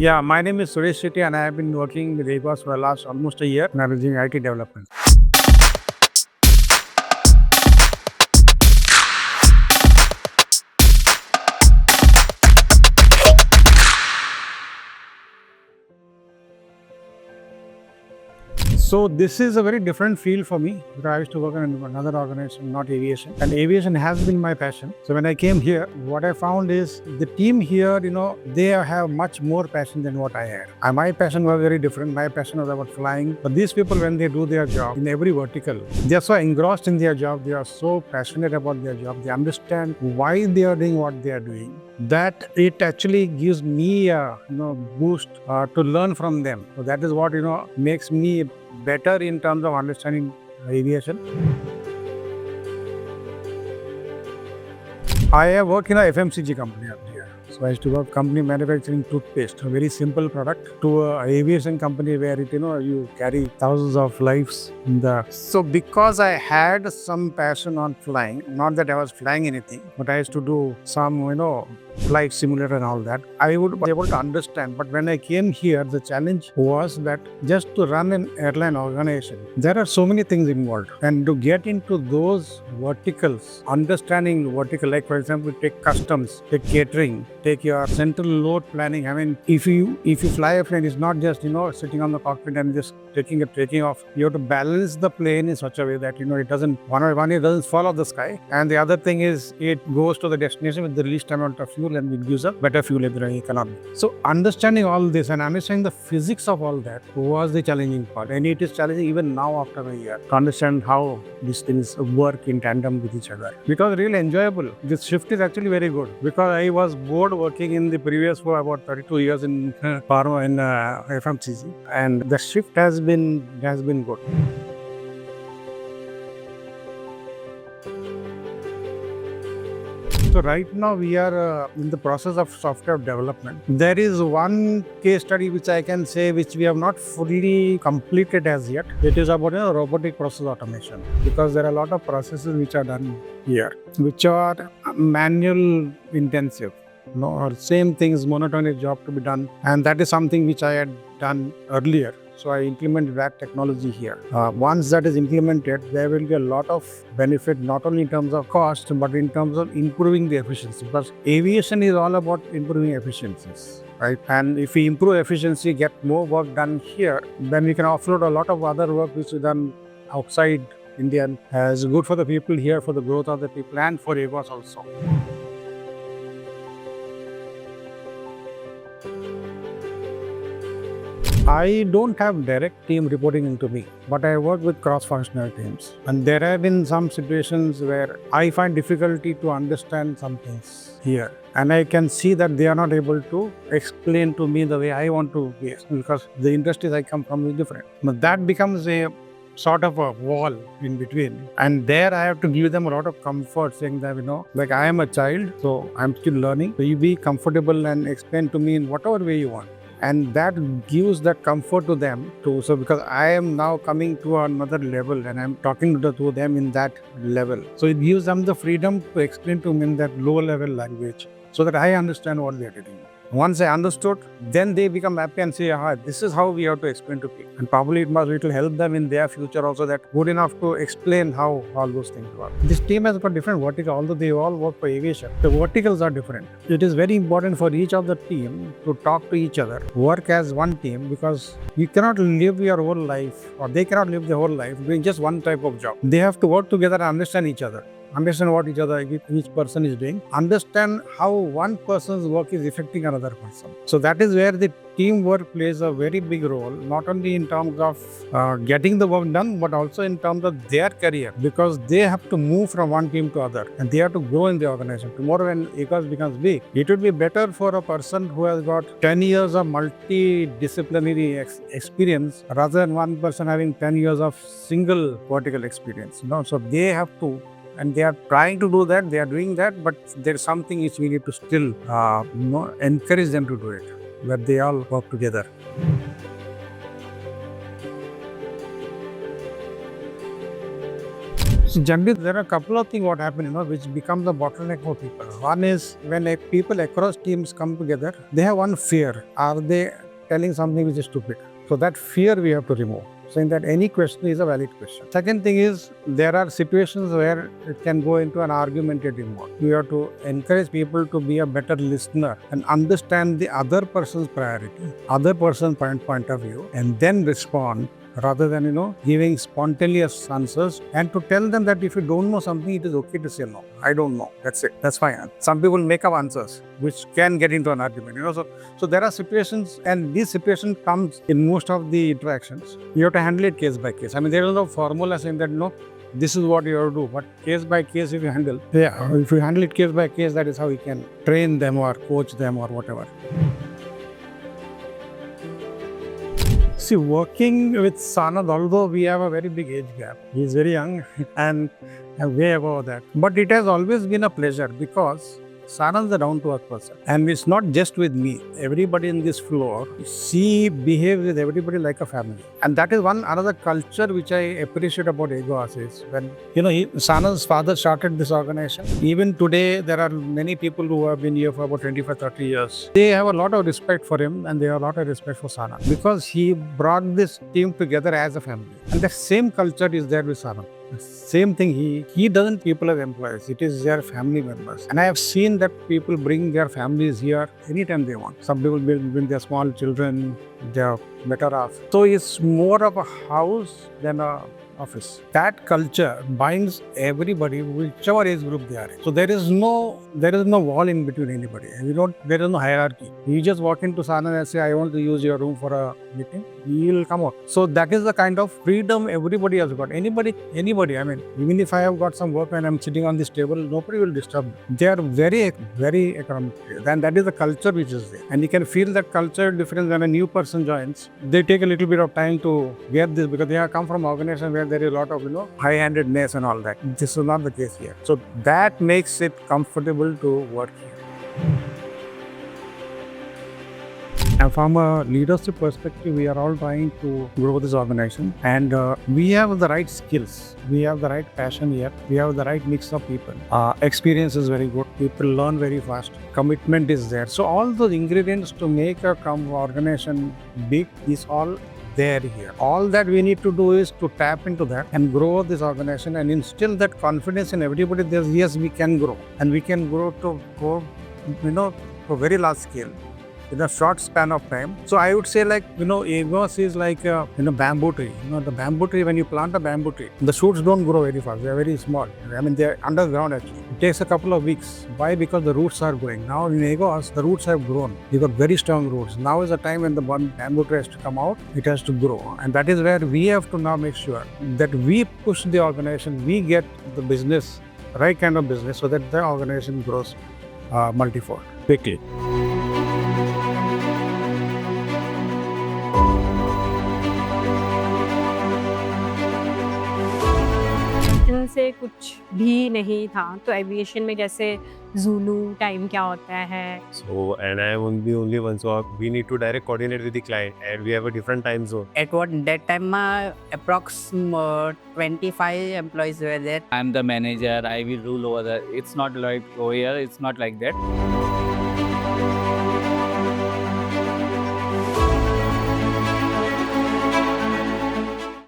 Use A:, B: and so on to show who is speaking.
A: Yeah, my name is Suresh Shetty and I have been working with AGOS for the last almost a year managing IT development. So this is a very different field for me because I used to work in another organization, not aviation. And aviation has been my passion. So when I came here, what I found is the team here, they have much more passion than what I had. My passion was very different. My passion was about flying. But these people, when they do their job in every vertical, they are so engrossed in their job. They are so passionate about their job. They understand why they are doing what they are doing, that it actually gives me a boost to learn from them. So that is what makes me better in terms of understanding aviation. I have worked in a FMCG company up here. So I used to work company manufacturing toothpaste, a very simple product, to a aviation company where you carry thousands of lives in the. So because I had some passion on flying, not that I was flying anything, but I used to do some flight simulator and all that, I would be able to understand. But when I came here, the challenge was that just to run an airline organization, there are so many things involved. And to get into those verticals, understanding vertical, like for example, take customs, take catering, take your central load planning. I mean, if you fly a plane, it's not just sitting on the cockpit and just taking off. You have to balance the plane in such a way that it doesn't it doesn't fall off the sky, and the other thing is it goes to the destination with the least amount of fuel and it gives a better fuel economy. So understanding all this and understanding the physics of all that was the challenging part, and it is challenging even now after a year to understand how these things work in tandem with each other. Because really enjoyable. This shift is actually very good because I was bored working in the previous for about 32 years in pharma in FMCG, and the shift has been good. So right now we are in the process of software development. There is one case study which I can say which we have not fully completed as yet. It is about robotic process automation, because there are a lot of processes which are done here which are manual intensive. Or same things, monotonous job to be done, and that is something which I had done earlier. So I implemented that technology here. Once that is implemented, there will be a lot of benefit, not only in terms of cost, but in terms of improving the efficiency. Because aviation is all about improving efficiencies, right? And if we improve efficiency, get more work done here, then we can offload a lot of other work which is done outside India, as good for the people here, for the growth of the people, and for AGOS also. I don't have direct team reporting into me, but I work with cross-functional teams. And there have been some situations where I find difficulty to understand some things here. And I can see that they are not able to explain to me the way I want to be, because the industries I come from is different. But that becomes a sort of a wall in between. And there I have to give them a lot of comfort, saying that, like I am a child, so I'm still learning. So you be comfortable and explain to me in whatever way you want. And that gives that comfort to them too. So because I am now coming to another level and I'm talking to them in that level. So it gives them the freedom to explain to me in that low level language so that I understand what they are doing. Once I understood, then they become happy and say, this is how we have to explain to people. And probably it will help them in their future also, that good enough to explain how all those things work. This team has got different verticals, although they all work for aviation. The verticals are different. It is very important for each of the team to talk to each other, work as one team, because you cannot live your whole life, or they cannot live their whole life doing just one type of job. They have to work together and understand each other. Understand what each person is doing, understand how one person's work is affecting another person. So that is where the teamwork plays a very big role, not only in terms of getting the work done, but also in terms of their career, because they have to move from one team to other and they have to grow in the organization. Tomorrow when AGOS becomes big, it would be better for a person who has got 10 years of multidisciplinary experience rather than one person having 10 years of single vertical experience. So they have to, and they are trying to do that, they are doing that, but there's something which we need to still encourage them to do it, where they all work together. So generally, there are a couple of things what happen, which become the bottleneck for people. One is when people across teams come together, they have one fear. Are they telling something which is stupid? So that fear we have to remove, saying that any question is a valid question. Second thing is, there are situations where it can go into an argumentative mode. We have to encourage people to be a better listener and understand the other person's priority, other person's point of view, and then respond rather than giving spontaneous answers, and to tell them that if you don't know something, it is okay to say no, I don't know, that's it, that's fine. Some people make up answers which can get into an argument. So there are situations, and this situation comes in most of the interactions. You have to handle it case by case. I mean, there is no formula saying that this is what you have to do, but case by case if you handle it case by case, that is how you can train them or coach them or whatever. See, working with Sanad, although we have a very big age gap, he is very young and way above that. But it has always been a pleasure because Sanad is a down-to-earth person. And it's not just with me. Everybody in this floor, she behaves with everybody like a family. And that is another culture which I appreciate about AGOS is when, Sanad's father started this organization. Even today, there are many people who have been here for about 25, 30 years. They have a lot of respect for him and they have a lot of respect for Sanad because he brought this team together as a family. And the same culture is there with Sanad. Same thing, he doesn't people as employees, it is their family members. And I have seen that people bring their families here anytime they want. Some people bring their small children, they are better off. So it's more of a house than a office. That culture binds everybody, whichever age group they are in. So there is no wall in between anybody. There is no hierarchy. You just walk into Sanad and say, I want to use your room for a meeting. He will come out. So that is the kind of freedom everybody has got. Anybody. I mean, even if I have got some work and I'm sitting on this table, nobody will disturb me. They are very, very economic. And that is the culture which is there. And you can feel that culture difference when a new person joins. They take a little bit of time to get this because they have come from an organization where there is a lot of, high-handedness and all that. This is not the case here. So that makes it comfortable to work here. And from a leadership perspective, we are all trying to grow this organization, and we have the right skills. We have the right passion here. We have the right mix of people. Experience is very good. People learn very fast. Commitment is there. So all those ingredients to make a organization big is all there here. All that we need to do is to tap into that and grow this organization and instill that confidence in everybody. Yes, we can grow, and we can grow to a very large scale in a short span of time. So I would say AGOS is like a bamboo tree. The bamboo tree, when you plant a bamboo tree, the shoots don't grow very fast. They are very small. I mean, they are underground actually. It takes a couple of weeks. Why? Because the roots are growing. Now in AGOS, the roots have grown. You got very strong roots. Now is the time when the one bamboo tree has to come out. It has to grow. And that is where we have to now make sure that we push the organization, we get the business, right kind of business, so that the organization grows multifold quickly.
B: से कुछ भी नहीं था, तो aviation में जैसे Zulu time क्या होता है?
C: So, and I am the only one, so we need to direct coordinate with the client, and we have a different time zone.
D: At that time, approx 25 employees were there.
E: I'm the manager. I will rule over there. It's not like over here. It's not like that.